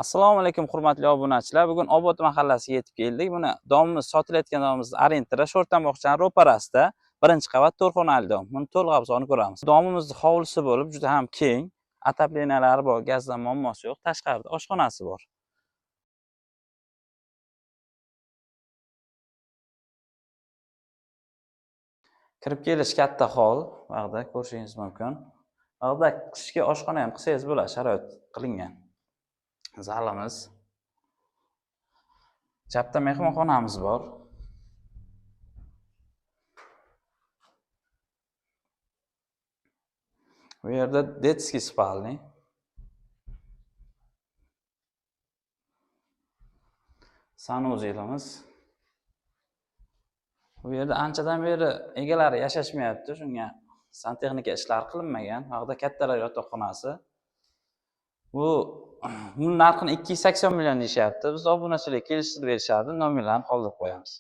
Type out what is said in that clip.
Assalomu alaykum hurmatli obunachilar. Bugun Obod mahallasiga yetib keldik. Buni domimiz sotilayotgan domimiz Arentira Sho'rtan bog'chaning ro'parasida birinchi qavat to'rxonali dom. Buni to'liq obzorni ko'ramiz. Domimizning hovlisi bo'lib, juda ham keng, ataplenalari bor, gazdan muammosi yo'q. Tashqarida oshxonasi bor. Kirib kelish katta hol, vaqtda ko'rishingiz mumkin. Vaqtda qishki oshxona ham qilsangiz bo'ladi, sharoit qilingan. Zalimiz. Chapda mehmonxonamiz bor. Bu yerda detskiy spalni. Sanuzelimiz. Bu yerda anchadan beri egalari yashashmayapti, shunga santexnika ishlar qilinmagan. Vaqtda kattalar yotoqxonasi. Buni narxini 280 million deyishyapti. Biz obunachilarga kelishtirib berishardi, nomerlarni qoldirib qo'yamiz.